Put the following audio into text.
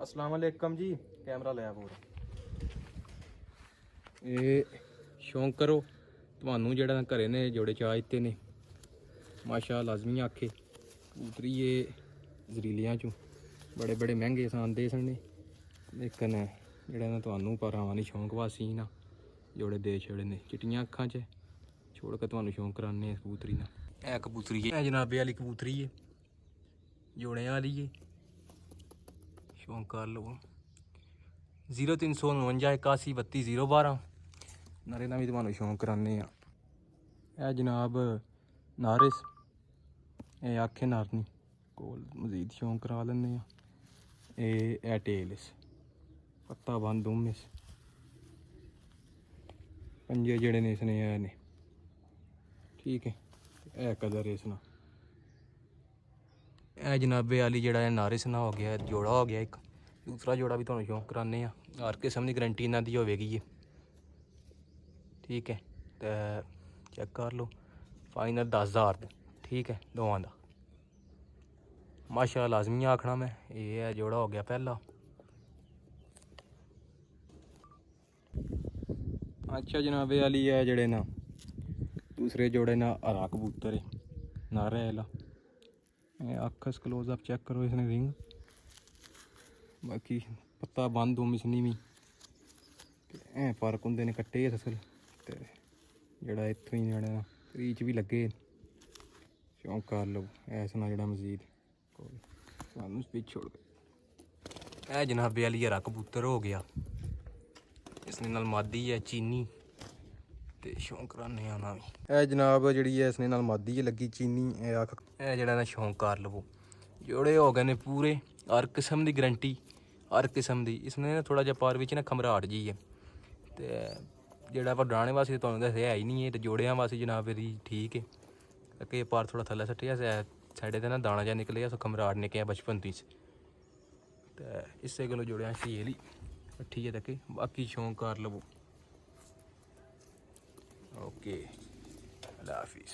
अस्सलाम वालेकुम जी। कैमरा लिया पूरा। ये शौक करो ਤੁਹਾਨੂੰ ਜਿਹੜਾ ਘਰੇ ਨੇ ਜੋੜੇ ਚਾਹ ਦਿੱਤੇ ਨੇ ਮਾਸ਼ਾ ਲਾਜ਼ਮੀ ਆਖੇ ਕਬੂਤਰੀ ਇਹ ਜ਼ਰੀਲੀਆਂ ਚੋਂ ਬੜੇ ਬੜੇ ਮਹਿੰਗੇ ਆਉਂਦੇ ਸਨ ਨੇ ਲੇਕਿਨ ਜਿਹੜਾ ਨਾ ਤੁਹਾਨੂੰ ਭਰਾਵਾਂ ਦੀ ਸ਼ੌਂਕ ਵਾਸੀ ਨਾ ਜੋੜੇ ਦੇ ਛੜੇ ਨੇ ਚਿੱਟੀਆਂ ਅੱਖਾਂ 'ਚ ਛੋੜ ਕੇ ਤੁਹਾਨੂੰ ਸ਼ੌਂਕ ਕਰਾਉਂਦੇ ਕਬੂਤਰੀ ਨਾਲ। ਇਹ ਕਬੂਤਰੀ ਹੈ ਜਨਾਬੇ ਵਾਲੀ ਕਬੂਤਰੀ ਹੈ ਜੋੜਿਆਂ ਵਾਲੀ ਹੈ शौक कर लो 0349 81 32 012 नारे ना भी तुम्हें शौक कराने जनाब नारिस ये आखे नारनी कोल मजीद शौक करा लें ये टेलिस पत्ता बंद उमिस पंजे जड़े ने इसने ने ठीक है यह कलर इसना ਇਹ ਜਨਾਬੇ ਵਾਲੀ ਜਿਹੜਾ ਹੈ ਨਾਰਿਸ ਨਾ ਹੋ ਗਿਆ ਜੋੜਾ ਹੋ ਗਿਆ ਇੱਕ ਦੂਸਰਾ ਜੋੜਾ ਵੀ ਤੁਹਾਨੂੰ ਸ਼ੌਂਕ ਕਰਾਉਂਦੇ ਆ ਹਰ ਕਿਸਮ ਦੀ ਗਰੰਟੀ ਇਹਨਾਂ ਦੀ ਹੋਵੇਗੀ ਇਹ ਠੀਕ ਹੈ ਤੇ ਚੈੱਕ ਕਰ ਲਓ ਫਾਈਨਲ 10,000 ਦਾ ਠੀਕ ਹੈ ਦੋਵਾਂ ਦਾ ਮਾਸ਼ਾ ਲਾਜ਼ਮੀ ਆਖਣਾ ਮੈਂ ਇਹ ਹੈ ਜੋੜਾ ਹੋ ਗਿਆ ਪਹਿਲਾ। ਅੱਛਾ ਜਨਾਬੇ ਵਾਲੀ ਹੈ ਜਿਹੜੇ ਨਾ ਦੂਸਰੇ ਜੋੜੇ ਨਾਲ ਹਰਾ ਕਬੂਤਰ ਹੈ ਨਾਰਾ वाला अखस क्लोज अप चेक करो इसने रिंग बाकी पत्ता बंद हो मिसनी भी ऐ फर्क होंगे ने कट्टे असल तो जड़ा इतों ही जड़ा रीच भी लगे शौक कर लो ऐसा ना जड़ा मजीद सानू स्पीच छोड़ गए। जनाबे वाली हरा कबूतर हो गया इसने नाल मादी है चीनी ਤੇ ਸ਼ੌਂਕ ਕਰਾਨੇ ਆ ਨਾ ਵੀ ਇਹ ਜਨਾਬ ਜਿਹੜੀ ਹੈ ਇਸਨੇ ਨਾਲ ਮਾਦੀ ਲੱਗੀ ਚੀਨੀ ਇਹ ਜਿਹੜਾ ਨਾ ਸ਼ੌਂਕ ਕਰ ਲਵੋ ਜੋੜੇ ਹੋ ਗਏ ਨੇ ਪੂਰੇ ਹਰ ਕਿਸਮ ਦੀ ਗਰੰਟੀ ਹਰ ਕਿਸਮ ਦੀ ਇਸਨੇ ਨਾ ਥੋੜਾ ਜਿਹਾ ਪਾਰ ਵਿੱਚ ਨਾ ਖਮਰਾਟ ਜੀ ਹੈ ਤੇ ਜਿਹੜਾ ਵਡਾਣੇ ਵਾਸਤੇ ਤੁਹਾਨੂੰ ਦੱਸਿਆ ਹੈ ਹੀ ਨਹੀਂ ਇਹ ਤੇ ਜੋੜਿਆਂ ਵਾਸਤੇ ਜਨਾਬ ਇਹਦੀ ਠੀਕ ਹੈ ਕਿ ਪਾਰ ਥੋੜਾ ਥੱਲੇ ਸੱਟਿਆ ਸਾਡੇ ਤੇ ਨਾ ਦਾਣਾ ਜਿਹਾ ਨਿਕਲਿਆ ਸੋ ਖਮਰਾਟ ਨਿਕਿਆ ਬਚਪਨ ਤੋਂ ਤੇ ਇਸੇ ਗੱਲੋਂ ਜੋੜਿਆਂ ਸੀ ਠੀਕ ਹੈ ਤੱਕੇ ਬਾਕੀ ਸ਼ੌਂਕ ਕਰ ਲਵੋ। ओके अल्लाह हाफिज़।